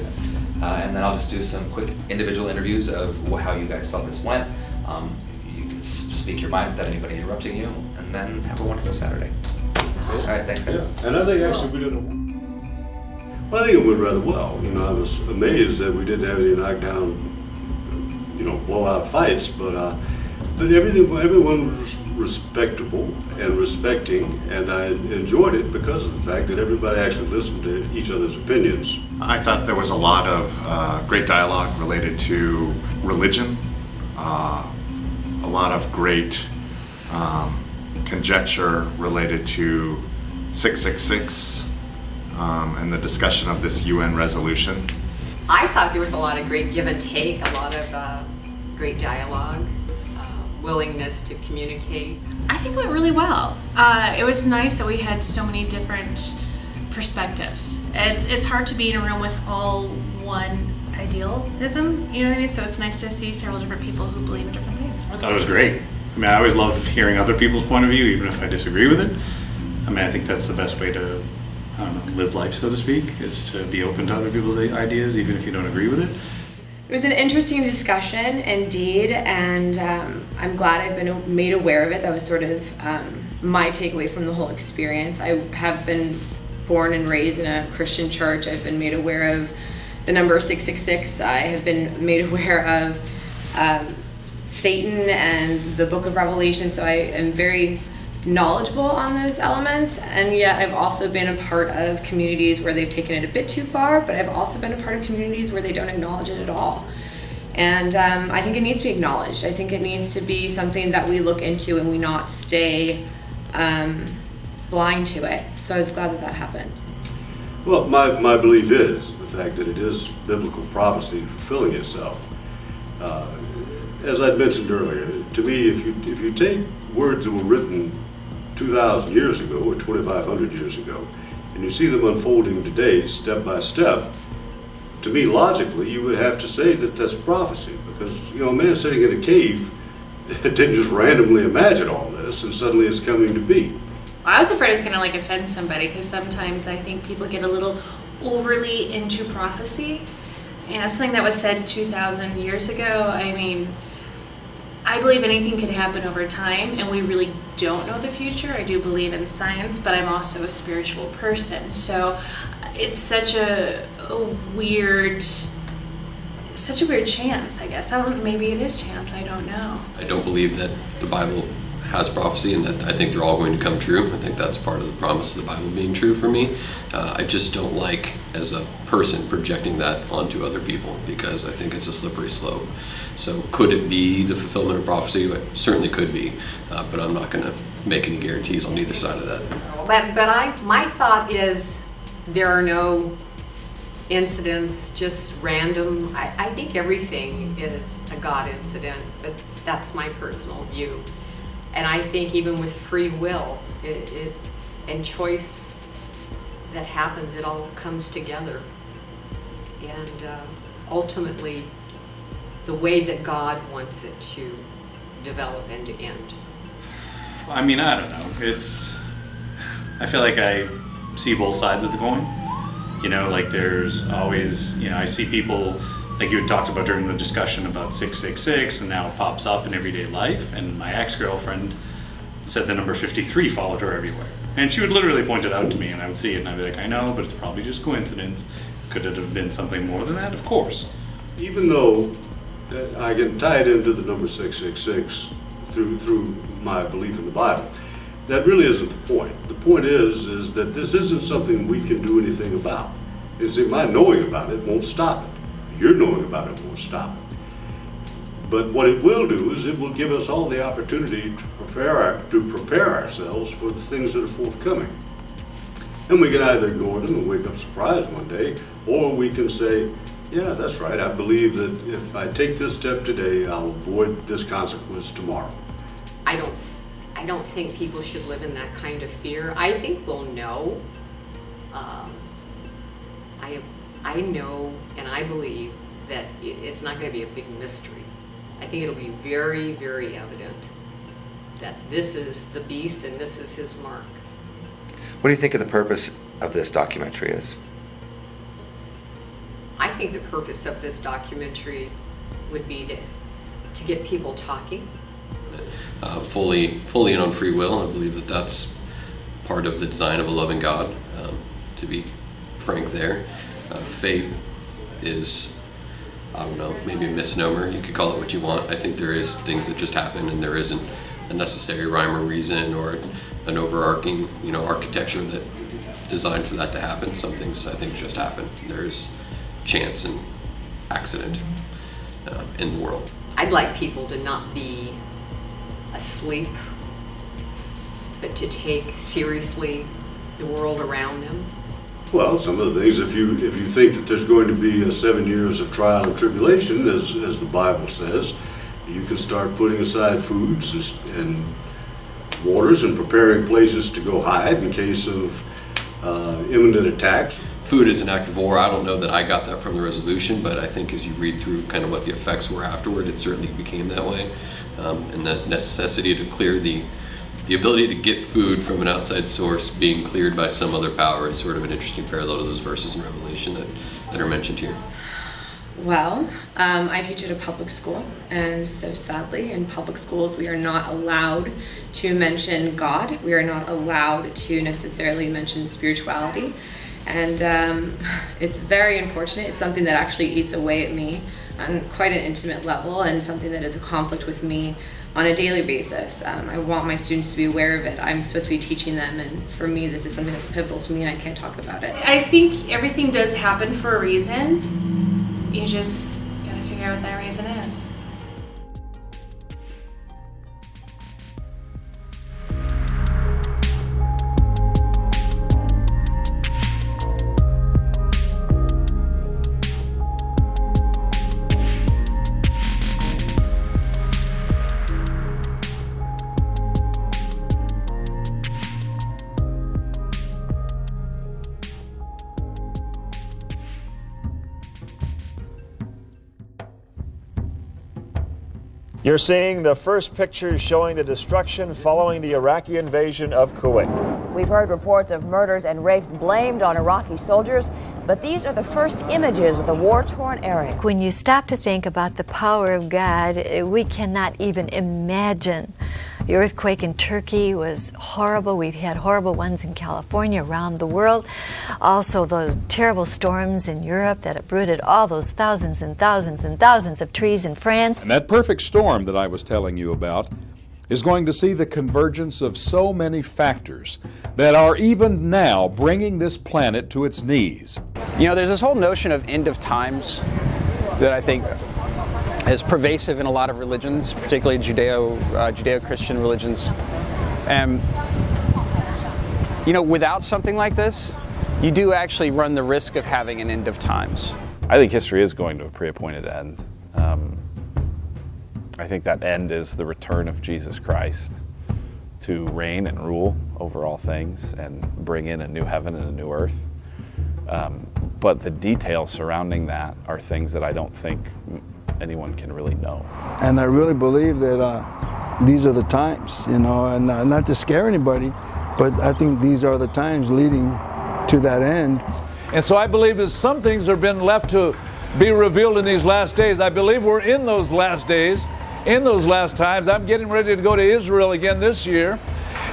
And then I'll just do some quick individual interviews of how you guys felt this went. You can speak your mind without anybody interrupting you, and then have a wonderful Saturday. All right, thanks, guys. Yeah. And I think actually we did well, I think it went rather well. You know, I was amazed that we didn't have any knockdown, you know, blowout fights, but everyone was respectable and respecting, and I enjoyed it because of the fact that everybody actually listened to each other's opinions. I thought there was a lot of great dialogue related to religion, a lot of great conjecture related to 666 and the discussion of this UN resolution. I thought there was a lot of great give and take, a lot of great dialogue, willingness to communicate. I think it went really well. It was nice that we had so many different perspectives. It's hard to be in a room with all one idealism, you know what I mean? So it's nice to see several different people who believe in different things. I thought it was great. I mean, I always love hearing other people's point of view, even if I disagree with it. I mean, I think that's the best way to, I don't know, live life, so to speak, is to be open to other people's ideas, even if you don't agree with it. It was an interesting discussion, indeed, and I'm glad I've been made aware of it. That was sort of my takeaway from the whole experience. I have been born and raised in a Christian church. I've been made aware of the number 666. I have been made aware of Satan and the book of Revelation, so I am very knowledgeable on those elements, and yet I've also been a part of communities where they've taken it a bit too far, but I've also been a part of communities where they don't acknowledge it at all. And I think it needs to be acknowledged. I think it needs to be something that we look into and we not stay blind to it. So I was glad that that happened. Well, my belief is the fact that it is biblical prophecy fulfilling itself. As I mentioned earlier, to me, if you take words that were written 2,000 years ago or 2,500 years ago, and you see them unfolding today, step by step, to me, logically, you would have to say that that's prophecy, because a man sitting in a cave didn't just randomly imagine all this, and suddenly it's coming to be. I was afraid I was going to offend somebody, because sometimes I think people get a little overly into prophecy. And something that was said 2,000 years ago, I believe anything can happen over time, and we really don't know the future. I do believe in science, but I'm also a spiritual person. So it's such a weird chance, I guess. Maybe it is chance, I don't know. I don't believe that the Bible has prophecy, and that I think they're all going to come true. I think that's part of the promise of the Bible being true for me. I just don't like, as a person, projecting that onto other people, because I think it's a slippery slope. So could it be the fulfillment of prophecy? It certainly could be, but I'm not going to make any guarantees on either side of that. But my thought is there are no incidents, just random. I think everything is a God incident, but that's my personal view. And I think even with free will and choice that happens, it all comes together. And ultimately, the way that God wants it to develop end to end. I don't know. I feel like I see both sides of the coin. There's always, I see people, like you had talked about during the discussion about 666, and now it pops up in everyday life. And my ex-girlfriend said the number 53 followed her everywhere. And she would literally point it out to me, and I would see it, and I'd be like, I know, but it's probably just coincidence. Could it have been something more than that? Of course. Even though I can tie it into the number 666 through my belief in the Bible, that really isn't the point. The point is that this isn't something we can do anything about. My knowing about it won't stop it. Your knowing about it won't stop it. But what it will do is it will give us all the opportunity to prepare ourselves for the things that are forthcoming. And we can either ignore them and wake up surprised one day, or we can say, yeah, that's right, I believe that if I take this step today, I'll avoid this consequence tomorrow. I don't think people should live in that kind of fear. I think we'll know. I know and I believe that it's not going to be a big mystery. I think it'll be very, very evident that this is the beast and this is his mark. What do you think of the purpose of this documentary is? I think the purpose of this documentary would be to get people talking. Fully in on free will. I believe that that's part of the design of a loving God, to be frank there. Fate is, I don't know, maybe a misnomer. You could call it what you want. I think there is things that just happen, and there isn't a necessary rhyme or reason or an overarching, architecture that designed for that to happen. Some things I think just happen. There's chance and accident in the world. I'd like people to not be asleep, but to take seriously the world around them. Well, some of the things, if you think that there's going to be 7 years of trial and tribulation, as the Bible says, you can start putting aside foods and waters and preparing places to go hide in case of imminent attacks. Food is an act of war. I don't know that I got that from the resolution, but I think as you read through kind of what the effects were afterward, it certainly became that way. And that necessity to clear the ability to get food from an outside source being cleared by some other power is sort of an interesting parallel to those verses in Revelation that are mentioned here. Well, I teach at a public school, and so sadly in public schools we are not allowed to mention God. We are not allowed to necessarily mention spirituality, and it's very unfortunate. It's something that actually eats away at me on quite an intimate level, and something that is a conflict with me on a daily basis. I want my students to be aware of it. I'm supposed to be teaching them, and for me this is something that's pivotal to me, and I can't talk about it. I think everything does happen for a reason. You just gotta figure out what that reason is. You're seeing the first pictures showing the destruction following the Iraqi invasion of Kuwait. We've heard reports of murders and rapes blamed on Iraqi soldiers, but these are the first images of the war-torn area. When you stop to think about the power of God, we cannot even imagine. The earthquake in Turkey was horrible. We've had horrible ones in California, around the world. Also, the terrible storms in Europe that uprooted all those thousands and thousands and thousands of trees in France. And that perfect storm that I was telling you about is going to see the convergence of so many factors that are even now bringing this planet to its knees. You know, there's this whole notion of end of times that I think is pervasive in a lot of religions, particularly Judeo-Christian religions. And, you know, without something like this, you do actually run the risk of having an end of times. I think history is going to a pre-appointed end. I think that end is the return of Jesus Christ to reign and rule over all things and bring in a new heaven and a new earth. But the details surrounding that are things that I don't think anyone can really know. And I really believe that these are the times, you know, and not to scare anybody, but I think these are the times leading to that end. And so I believe that some things have been left to be revealed in these last days. I believe we're in those last days, in those last times. I'm getting ready to go to Israel again this year,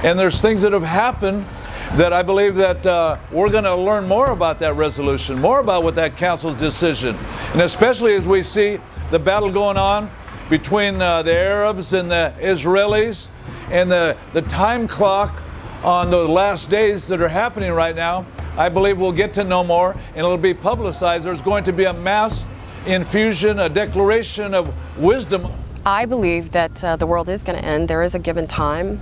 and there's things that have happened that I believe that we're going to learn more about that resolution, more about what that council's decision, and especially as we see the battle going on between the Arabs and the Israelis, and the time clock on the last days that are happening right now. I believe we'll get to know more, and it'll be publicized. There's going to be a mass infusion, a declaration of wisdom. I believe that the world is going to end. There is a given time.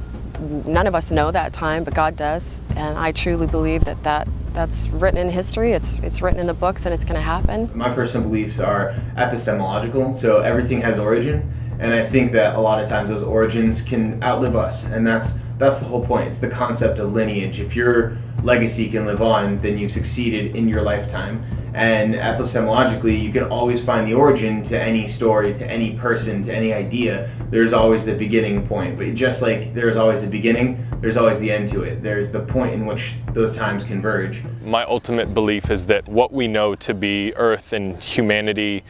None of us know that time, but God does. And I truly believe that that's written in history. It's written in the books, and it's going to happen. My personal beliefs are epistemological, so everything has origin. And I think that a lot of times those origins can outlive us. And that's the whole point. It's the concept of lineage. If your legacy can live on, then you've succeeded in your lifetime. And epistemologically, you can always find the origin to any story, to any person, to any idea. There's always the beginning point. But just like there's always the beginning, there's always the end to it. There's the point in which those times converge. My ultimate belief is that what we know to be Earth and humanity,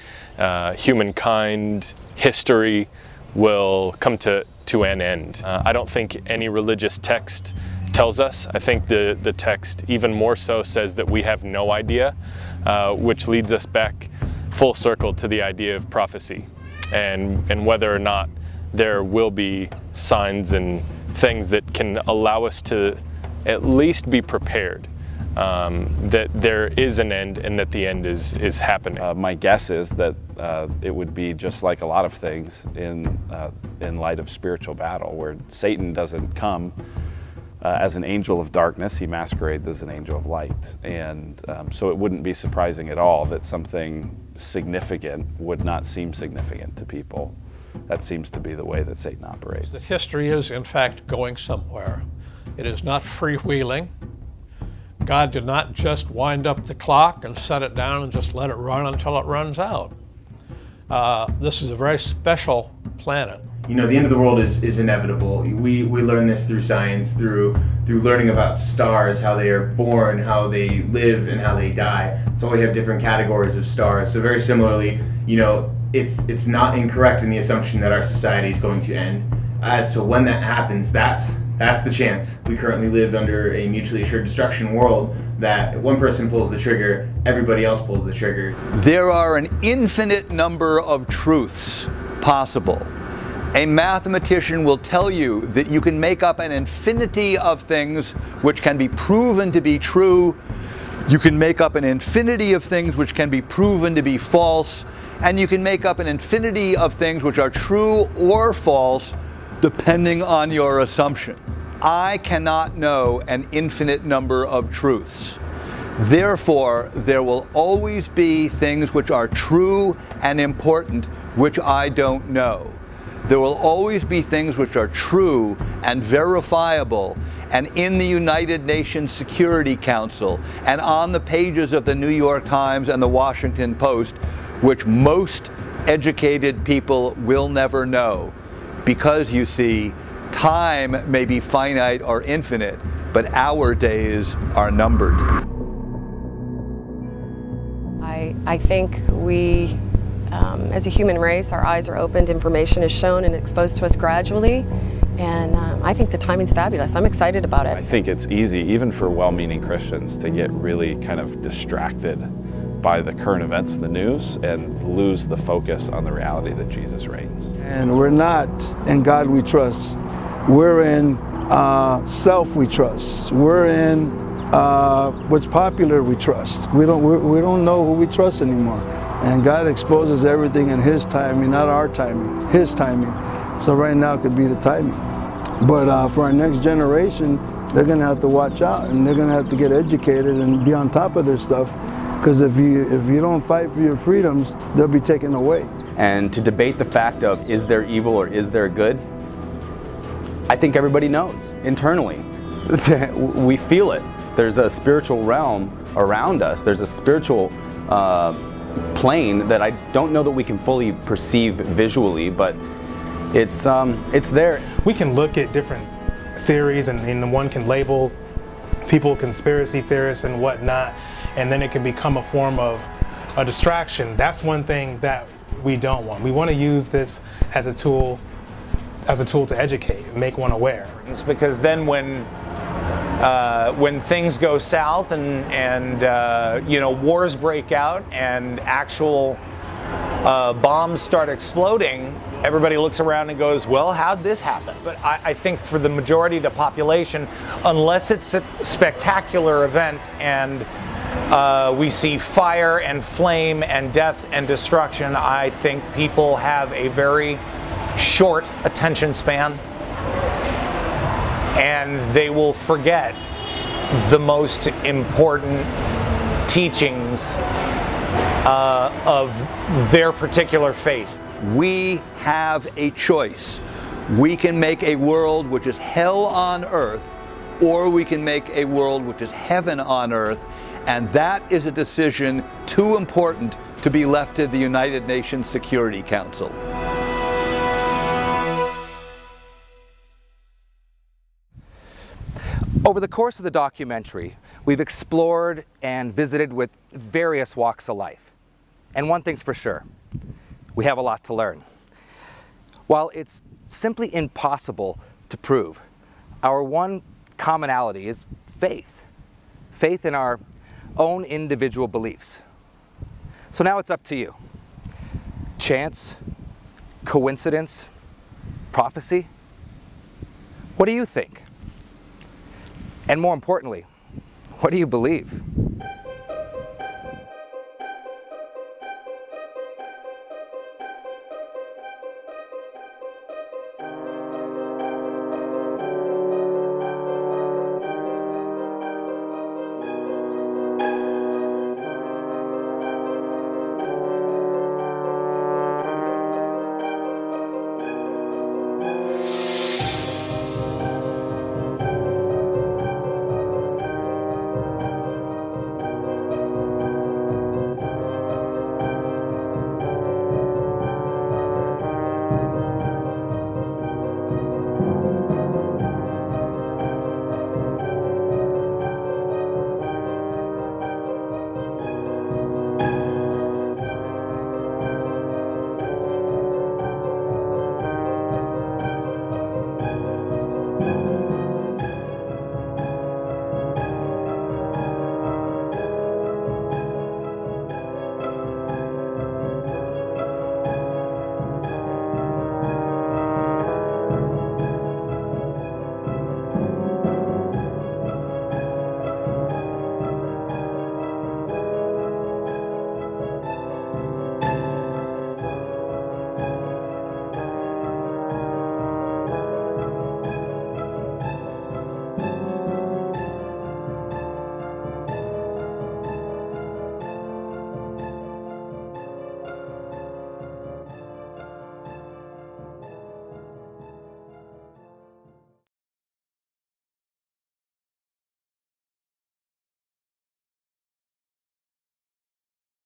humankind, history, will come to an end. I don't think any religious text tells us. I think the text even more so says that we have no idea, which leads us back full circle to the idea of prophecy and whether or not there will be signs and things that can allow us to at least be prepared that there is an end and that the end is happening. My guess is that it would be just like a lot of things in light of spiritual battle, where Satan doesn't come as an angel of darkness, he masquerades as an angel of light. And so it wouldn't be surprising at all that something significant would not seem significant to people. That seems to be the way that Satan operates. That history is, in fact, going somewhere. It is not freewheeling. God did not just wind up the clock and set it down and just let it run until it runs out. This is a very special planet. You know, the end of the world is inevitable. We learn this through science, through learning about stars, how they are born, how they live, and how they die. So we have different categories of stars. So very similarly, you know, it's not incorrect in the assumption that our society is going to end. As to when that happens, that's the chance. We currently live under a mutually assured destruction world that if one person pulls the trigger, everybody else pulls the trigger. There are an infinite number of truths possible. A mathematician will tell you that you can make up an infinity of things which can be proven to be true. You can make up an infinity of things which can be proven to be false. And you can make up an infinity of things which are true or false depending on your assumption. I cannot know an infinite number of truths. Therefore, there will always be things which are true and important which I don't know. There will always be things which are true and verifiable and in the United Nations Security Council and on the pages of the New York Times and the Washington Post which most educated people will never know. Because, you see, time may be finite or infinite, but our days are numbered. I think we, as a human race, our eyes are opened, information is shown and exposed to us gradually, and I think the timing's fabulous. I'm excited about it. I think it's easy, even for well-meaning Christians, to get really kind of distracted by the current events in the news and lose the focus on the reality that Jesus reigns. And we're not in God we trust. We're in self we trust. We're in what's popular we trust. We don't know who we trust anymore. And God exposes everything in His timing, not our timing, His timing. So right now could be the timing. But for our next generation, they're gonna have to watch out, and they're gonna have to get educated and be on top of their stuff. Because if you don't fight for your freedoms, they'll be taken away. And to debate the fact of is there evil or is there good, I think everybody knows internally. We feel it. There's a spiritual realm around us. There's a spiritual plane that I don't know that we can fully perceive visually, but it's there. We can look at different theories, and one can label people conspiracy theorists and whatnot, and then it can become a form of a distraction. That's one thing that we don't want. We want to use this as a tool to educate, make one aware. Because then when things go south and wars break out and actual bombs start exploding, everybody looks around and goes, well, how'd this happen? But I think for the majority of the population, unless it's a spectacular event and we see fire and flame and death and destruction, I think people have a very short attention span, and they will forget the most important teachings of their particular faith. We have a choice. We can make a world which is hell on earth, or we can make a world which is heaven on earth, and that is a decision too important to be left to the United Nations Security Council. Over the course of the documentary, we've explored and visited with various walks of life. And one thing's for sure, we have a lot to learn. While it's simply impossible to prove, our one commonality is faith. Faith in our own individual beliefs. So now it's up to you. Chance? Coincidence? Prophecy? What do you think? And more importantly, what do you believe?